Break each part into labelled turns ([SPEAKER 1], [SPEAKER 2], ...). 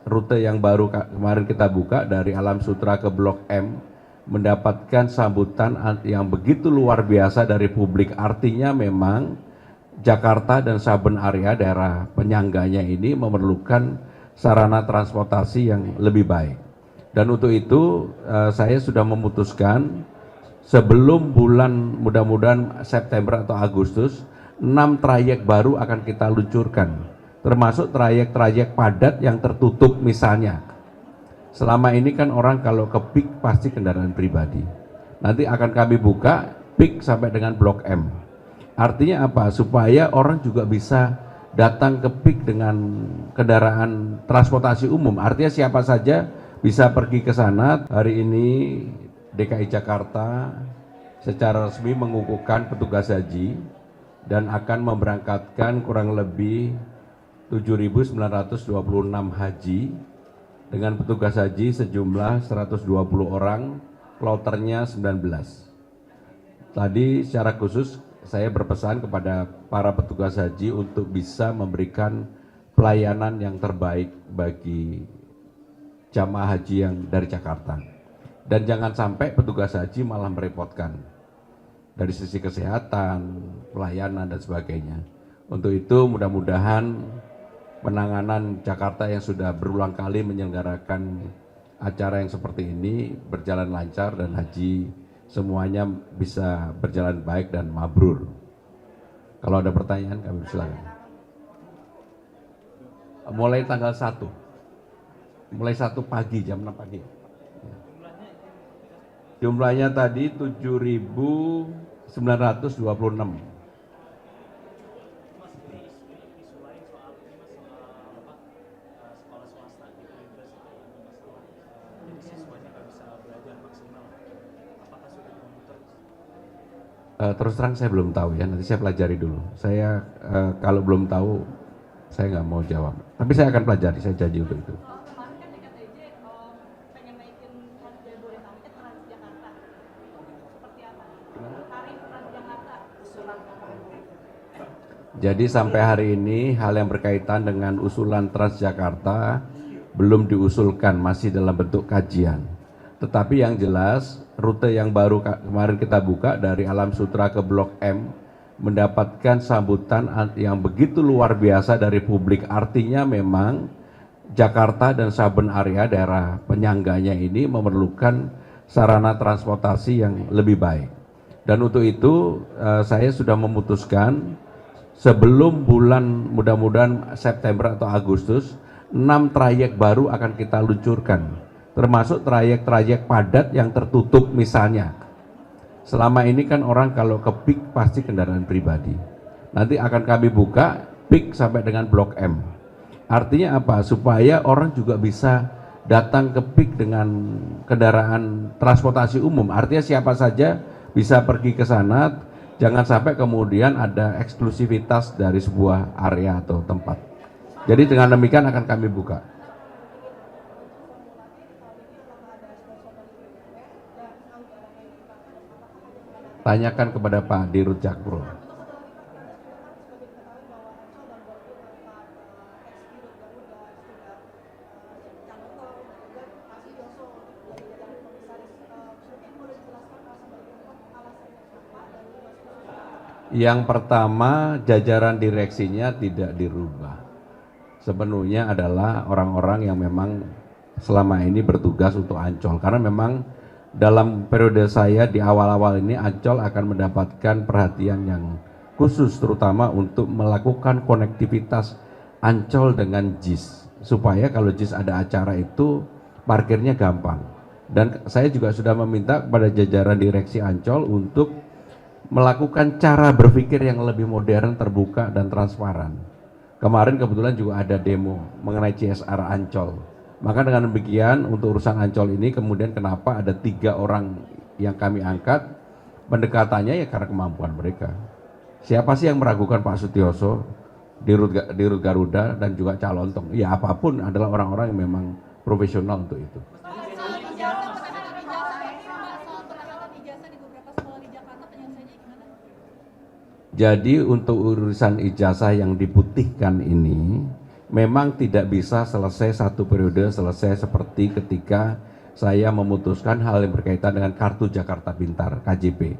[SPEAKER 1] rute yang baru kemarin kita buka dari Alam Sutera ke Blok M mendapatkan sambutan yang begitu luar biasa dari publik. Artinya memang Jakarta dan saben area daerah penyangganya ini memerlukan sarana transportasi yang lebih baik. Dan untuk itu saya sudah memutuskan sebelum bulan mudah-mudahan September atau Agustus 6 trayek baru akan kita luncurkan, termasuk trayek-trayek padat yang tertutup misalnya. Selama ini kan orang kalau ke PIK pasti kendaraan pribadi. Nanti akan kami buka PIK sampai dengan Blok M. Artinya apa? Supaya orang juga bisa datang ke PIK dengan kendaraan transportasi umum. Artinya siapa saja bisa pergi ke sana. Hari ini DKI Jakarta secara resmi mengukuhkan petugas haji dan akan memberangkatkan kurang lebih 7.926 haji dengan petugas haji sejumlah 120 orang, kloternya 19. Tadi secara khusus saya berpesan kepada para petugas haji untuk bisa memberikan pelayanan yang terbaik bagi jamaah haji yang dari Jakarta. Dan jangan sampai petugas haji malah merepotkan dari sisi kesehatan, pelayanan dan sebagainya. Untuk itu mudah-mudahan penanganan Jakarta yang sudah berulang kali menyelenggarakan acara yang seperti ini berjalan lancar dan haji semuanya bisa berjalan baik dan mabrur. Kalau ada pertanyaan kami silakan. Mulai tanggal 1. Mulai 1 pagi, jam 6 pagi. Jumlahnya tadi 7.926. Terus terang saya belum tahu ya, nanti saya pelajari dulu. Saya kalau belum tahu saya nggak mau jawab. Tapi saya akan pelajari, saya janji untuk itu.
[SPEAKER 2] Kemarin kan DKTJ pengen naikin Jabodetabek Transjakarta. Seperti apa? Tarif Transjakarta.
[SPEAKER 1] Jadi sampai hari ini hal yang berkaitan dengan usulan Transjakarta belum diusulkan, masih dalam bentuk kajian. Tetapi yang jelas rute yang baru kemarin kita buka dari Alam Sutera ke Blok M mendapatkan sambutan yang begitu luar biasa dari publik. Artinya memang Jakarta dan saben area daerah penyangganya ini memerlukan sarana transportasi yang lebih baik. Dan untuk itu saya sudah memutuskan sebelum bulan mudah-mudahan September atau Agustus 6 trayek baru akan kita luncurkan, termasuk trayek-trayek padat yang tertutup misalnya. Selama ini kan orang kalau ke PIK pasti kendaraan pribadi. Nanti akan kami buka PIK sampai dengan Blok M. Artinya apa? Supaya orang juga bisa datang ke PIK dengan kendaraan transportasi umum. Artinya siapa saja bisa pergi ke sana. Jangan sampai kemudian ada eksklusivitas dari sebuah area atau tempat. Jadi dengan demikian akan kami buka. Tanyakan kepada Pak Dirut Jakpro. Yang pertama, jajaran direksinya tidak dirubah. Sepenuhnya adalah orang-orang yang memang selama ini bertugas untuk Ancol. Karena memang dalam periode saya di awal-awal ini Ancol akan mendapatkan perhatian yang khusus, terutama untuk melakukan konektivitas Ancol dengan JIS, supaya kalau JIS ada acara itu parkirnya gampang. Dan saya juga sudah meminta kepada jajaran direksi Ancol untuk melakukan cara berpikir yang lebih modern, terbuka dan transparan. Kemarin kebetulan juga ada demo mengenai CSR Ancol. Maka dengan demikian untuk urusan Ancol ini kemudian kenapa ada 3 orang yang kami angkat, pendekatannya ya karena kemampuan mereka. Siapa sih yang meragukan Pak Sutioso, Dirut Garuda dan juga Calontong? Ya apapun adalah orang-orang yang memang profesional untuk itu. Jadi untuk urusan ijazah yang diputihkan ini memang tidak bisa selesai satu periode selesai seperti ketika saya memutuskan hal yang berkaitan dengan Kartu Jakarta Pintar KJP.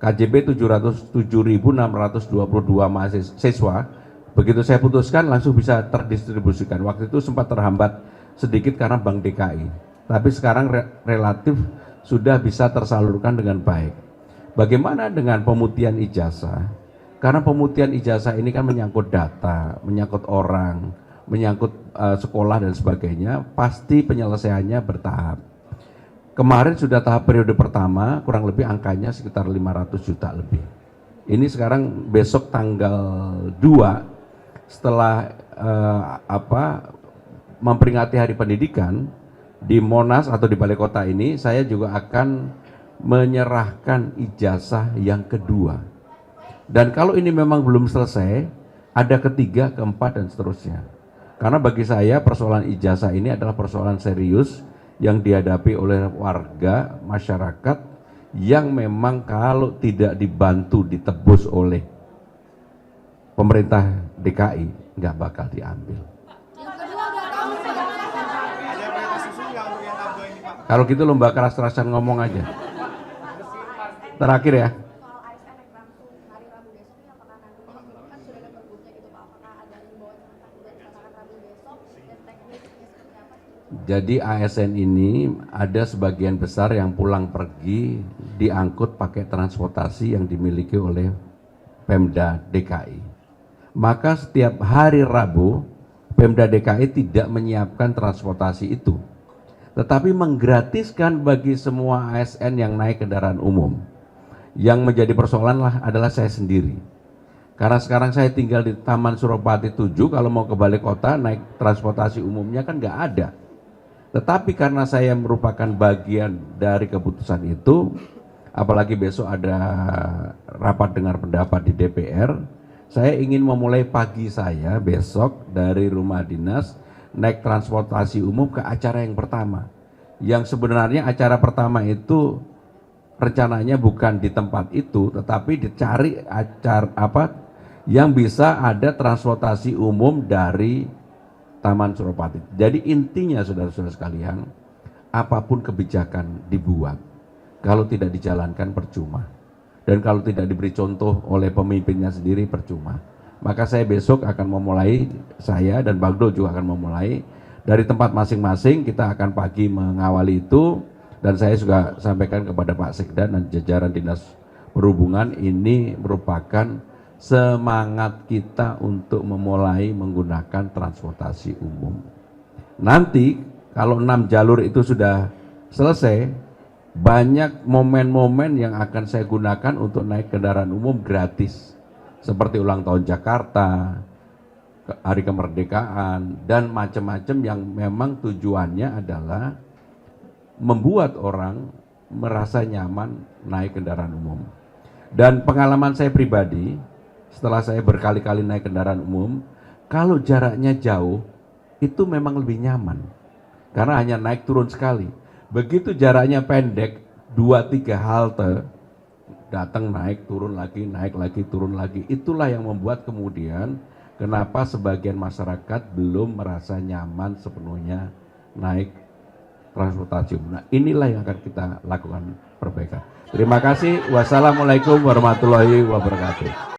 [SPEAKER 1] KJP 707.622 mahasiswa, begitu saya putuskan langsung bisa terdistribusikan. Waktu itu sempat terhambat sedikit karena Bank DKI, tapi sekarang relatif sudah bisa tersalurkan dengan baik. Bagaimana dengan pemutihan ijazah? Karena pemutihan ijazah ini kan menyangkut data, menyangkut orang, menyangkut sekolah dan sebagainya, pasti penyelesaiannya bertahap. Kemarin sudah tahap periode pertama, kurang lebih angkanya sekitar 500 juta lebih. Ini sekarang besok tanggal 2 setelah memperingati Hari Pendidikan di Monas atau di Balai Kota ini, saya juga akan menyerahkan ijazah yang kedua. Dan kalau ini memang belum selesai, ada ketiga, keempat, dan seterusnya. Karena bagi saya persoalan ijazah ini adalah persoalan serius yang dihadapi oleh warga masyarakat yang memang kalau tidak dibantu ditebus oleh pemerintah DKI nggak bakal diambil. Kalau gitu lomba keras-kerasan ngomong aja. Terakhir ya. Jadi ASN ini ada sebagian besar yang pulang pergi diangkut pakai transportasi yang dimiliki oleh Pemda DKI. Maka setiap hari Rabu Pemda DKI tidak menyiapkan transportasi itu, tetapi menggratiskan bagi semua ASN yang naik kendaraan umum. Yang menjadi persoalan adalah saya sendiri. Karena sekarang saya tinggal di Taman Suropati 7, kalau mau ke Balai Kota naik transportasi umumnya kan nggak ada. Tetapi karena saya merupakan bagian dari keputusan itu, apalagi besok ada rapat dengar pendapat di DPR, saya ingin memulai pagi saya besok dari rumah dinas naik transportasi umum ke acara yang pertama. Yang sebenarnya acara pertama itu rencananya bukan di tempat itu, tetapi dicari acara yang bisa ada transportasi umum dari Taman Suropati. Jadi intinya saudara-saudara sekalian, apapun kebijakan dibuat, kalau tidak dijalankan percuma. Dan kalau tidak diberi contoh oleh pemimpinnya sendiri percuma. Maka saya besok akan memulai, saya dan Bang Dol juga akan memulai dari tempat masing-masing. Kita akan pagi mengawali itu, dan saya juga sampaikan kepada Pak Sekda dan jajaran Dinas Perhubungan, ini merupakan semangat kita untuk memulai menggunakan transportasi umum. Nanti kalau 6 jalur itu sudah selesai, banyak momen-momen yang akan saya gunakan untuk naik kendaraan umum gratis. Seperti ulang tahun Jakarta, Hari Kemerdekaan, dan macam-macam yang memang tujuannya adalah membuat orang merasa nyaman naik kendaraan umum. Dan pengalaman saya pribadi, setelah saya berkali-kali naik kendaraan umum, kalau jaraknya jauh, itu memang lebih nyaman. Karena hanya naik turun sekali. Begitu jaraknya pendek, 2-3 halte, datang naik, turun lagi, naik lagi, turun lagi. Itulah yang membuat kemudian kenapa sebagian masyarakat belum merasa nyaman sepenuhnya naik transportasi umum. Nah, inilah yang akan kita lakukan perbaikan. Terima kasih. Wassalamualaikum warahmatullahi wabarakatuh.